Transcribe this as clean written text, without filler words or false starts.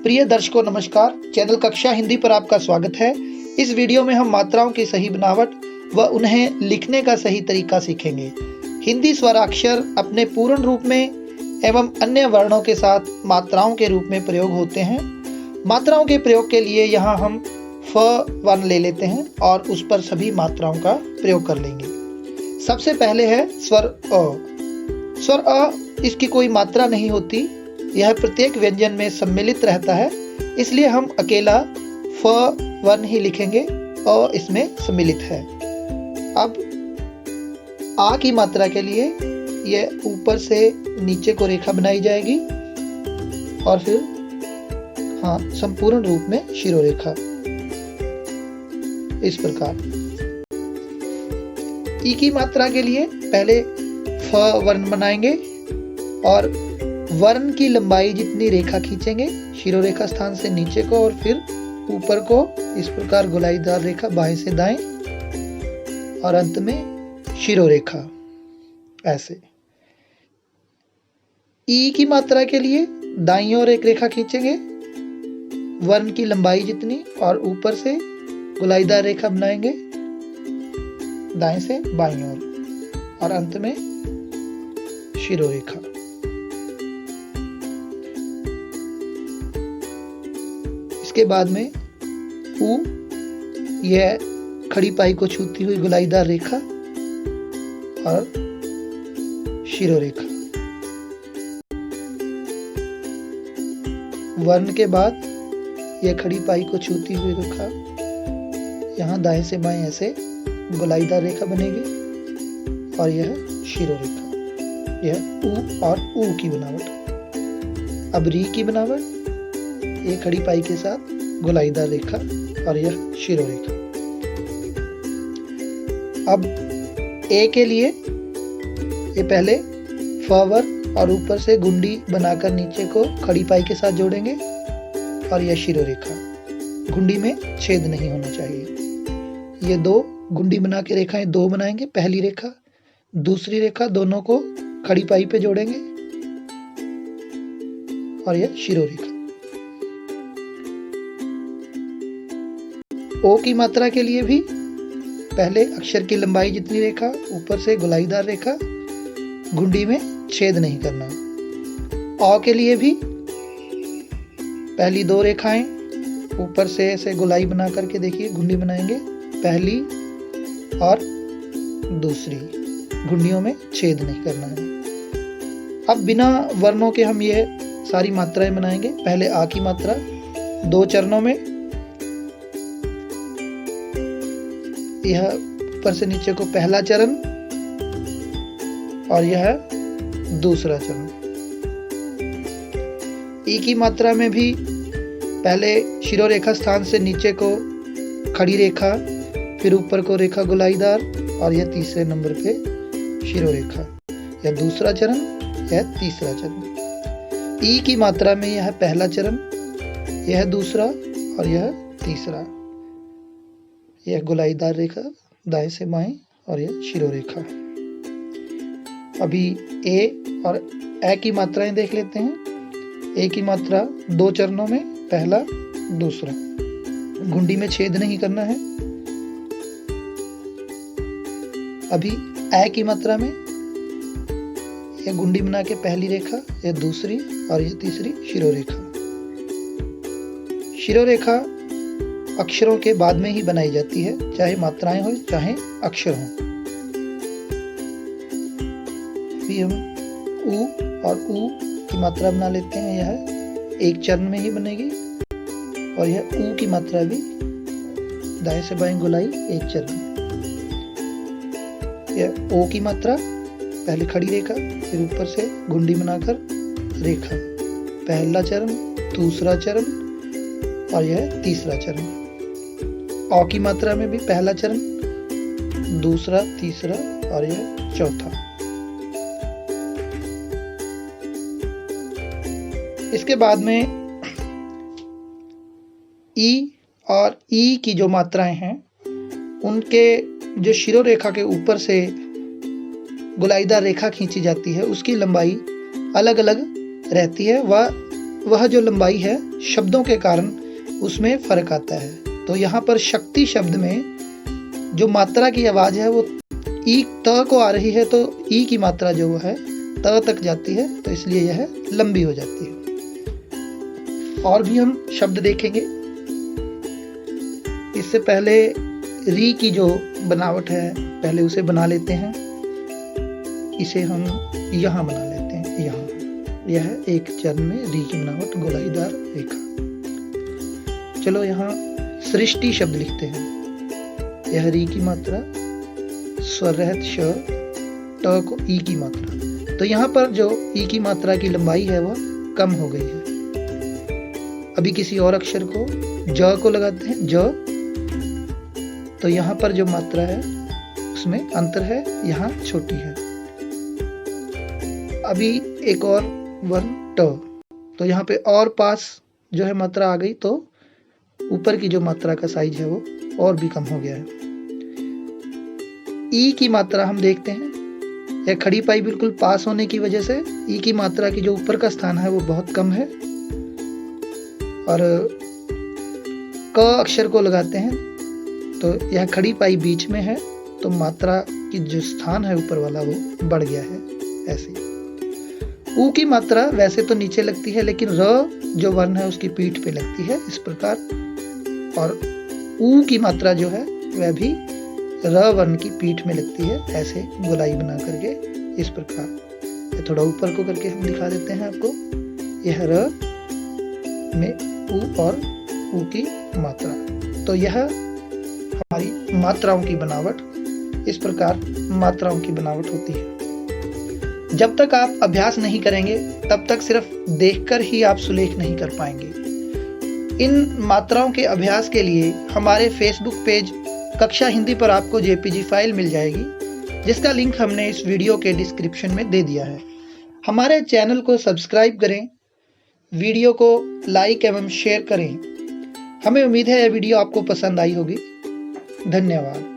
प्रिय दर्शकों नमस्कार। चैनल कक्षा हिंदी पर आपका स्वागत है। इस वीडियो में हम मात्राओं की सही बनावट व उन्हें लिखने का सही तरीका सीखेंगे। हिंदी स्वराक्षर अपने पूर्ण रूप में एवं अन्य वर्णों के साथ मात्राओं के रूप में प्रयोग होते हैं। मात्राओं के प्रयोग के लिए यहाँ हम फ वर्ण ले लेते हैं और उस पर सभी मात्राओं का प्रयोग कर लेंगे। सबसे पहले है स्वर अ। स्वर अ इसकी कोई मात्रा नहीं होती, यह प्रत्येक व्यंजन में सम्मिलित रहता है, इसलिए हम अकेला फ वर्ण ही लिखेंगे और इसमें सम्मिलित है। अब आ की मात्रा के लिए यह ऊपर से नीचे को रेखा बनाई जाएगी और फिर संपूर्ण रूप में शिरोरेखा इस प्रकार। ई की मात्रा के लिए पहले फ वर्ण बनाएंगे और वर्ण की लंबाई जितनी रेखा खींचेंगे शिरोरेखा स्थान से नीचे को और फिर ऊपर को इस प्रकार गोलाईदार रेखा बाएं से दाएं और अंत में शिरोरेखा ऐसे। ई की मात्रा के लिए दाईं ओर एक रेखा खींचेंगे वर्ण की लंबाई जितनी और ऊपर से गोलाईदार रेखा बनाएंगे दाएं से बाईं ओर और अंत में शिरोरेखा। इसके बाद में ऊ, यह खड़ी पाई को छूती हुई गोलाईदार रेखा और शिरोरेखा। वर्ण के बाद यह खड़ी पाई को छूती हुई रेखा यहाँ दाएं से बाएं ऐसे गोलाईदार रेखा बनेगी और यह शिरोरेखा। यह ऊ और ऊ की बनावट। अब री की बनावट, एक खड़ी पाई के साथ गोलाईदार रेखा और यह शिरोरेखा। अब ए के लिए ये पहले फ वर्ण और ऊपर से गुंडी बनाकर नीचे को खड़ी पाई के साथ जोड़ेंगे और यह शिरोरेखा। गुंडी में छेद नहीं होना चाहिए। ये दो गुंडी बना के रेखाएं दो बनाएंगे, पहली रेखा दूसरी रेखा दोनों को खड़ी पाई पे जोड़ेंगे और यह शिरोरेखा। ओ की मात्रा के लिए भी पहले अक्षर की लंबाई जितनी रेखा ऊपर से गोलाईदार रेखा, गुंडी में छेद नहीं करना। औ के लिए भी पहली दो रेखाएं ऊपर से ऐसे गोलाई बना करके देखिए गुंडी बनाएंगे, पहली और दूसरी, गुंडियों में छेद नहीं करना है। अब बिना वर्णों के हम ये सारी मात्राएं बनाएंगे। पहले आ की मात्रा दो चरणों में, यह ऊपर से नीचे को पहला चरण और यह दूसरा चरण। ई की मात्रा में भी पहले शिरोरेखा स्थान से नीचे को खड़ी रेखा, फिर ऊपर को रेखा गोलाईदार और यह तीसरे नंबर पे शिरोरेखा। यह दूसरा चरण, यह तीसरा चरण। ई की मात्रा में यह पहला चरण, यह दूसरा और यह तीसरा। यह गोलाईदार रेखा दाएं से बाएं और यह शिरोरेखा। अभी ए और ए की मात्राएं देख लेते हैं। ए की मात्रा दो चरणों में, पहला दूसरा, गुंडी में छेद नहीं करना है। अभी ए की मात्रा में यह गुंडी बना के पहली रेखा, यह दूसरी और यह तीसरी शिरोरेखा। शिरोरेखा अक्षरों के बाद में ही बनाई जाती है, चाहे मात्राएं हो चाहे अक्षर हो। अभी हम ऊ और ऊ की मात्रा बना लेते हैं। यह एक चरण में ही बनेगी और यह ऊ की मात्रा भी दाएं से बाएं गोलाई एक चरण। यह ओ की मात्रा पहले खड़ी रेखा, फिर ऊपर से गुंडी बनाकर रेखा, पहला चरण, दूसरा चरण और यह तीसरा चरण। औ की मात्रा में भी पहला चरण, दूसरा, तीसरा और यह चौथा। इसके बाद में ई और ई की जो मात्राएं हैं उनके जो शिरोरेखा के ऊपर से गोलाईदार रेखा खींची जाती है उसकी लंबाई अलग अलग रहती है। वह वह जो लंबाई है शब्दों के कारण उसमें फर्क आता है। तो यहाँ पर शक्ति शब्द में जो मात्रा की आवाज है वो ई त को आ रही है, तो ई की मात्रा जो है त तक जाती है, तो इसलिए यह लंबी हो जाती है। और भी हम शब्द देखेंगे। इससे पहले री की जो बनावट है पहले उसे बना लेते हैं। इसे हम यहाँ बना लेते हैं, यहाँ। यह एक चरण में री की बनावट गोलाईदार रेखा। चलो यहाँ सृष्टि शब्द लिखते हैं। यह री की मात्रा, स्वर रहित श, ट को ई की मात्रा। तो यहाँ पर जो ई की मात्रा की लंबाई है वह कम हो गई है। अभी किसी और अक्षर को ज को लगाते हैं, ज। तो यहाँ पर जो मात्रा है उसमें अंतर है, यहाँ छोटी है। अभी एक और वर्ण ट, तो यहाँ पे और पास जो है मात्रा आ गई, तो ऊपर की जो मात्रा का साइज है वो और भी कम हो गया है। ई की मात्रा हम देखते हैं, यह खड़ी पाई बिल्कुल पास होने की वजह से ई की मात्रा की जो ऊपर का स्थान है वो बहुत कम है। और क अक्षर को लगाते हैं तो यह खड़ी पाई बीच में है, तो मात्रा की जो स्थान है ऊपर वाला वो बढ़ गया है। ऐसे ऊ की मात्रा वैसे तो नीचे लगती है, लेकिन र जो वर्ण है उसकी पीठ पे लगती है, इस प्रकार। और ऊ की मात्रा जो है वह भी र वर्ण की पीठ में लगती है, ऐसे गोलाई बना करके, इस प्रकार। थोड़ा ऊपर को करके हम दिखा देते हैं आपको। यह र में ऊ और ऊ की मात्रा। तो यह हमारी मात्राओं की बनावट, इस प्रकार मात्राओं की बनावट होती है। जब तक आप अभ्यास नहीं करेंगे तब तक सिर्फ देखकर ही आप सुलेख नहीं कर पाएंगे। इन मात्राओं के अभ्यास के लिए हमारे फेसबुक पेज कक्षा हिंदी पर आपको जेपीजी फाइल मिल जाएगी, जिसका लिंक हमने इस वीडियो के डिस्क्रिप्शन में दे दिया है। हमारे चैनल को सब्सक्राइब करें, वीडियो को लाइक एवं शेयर करें। हमें उम्मीद है यह वीडियो आपको पसंद आई होगी। धन्यवाद।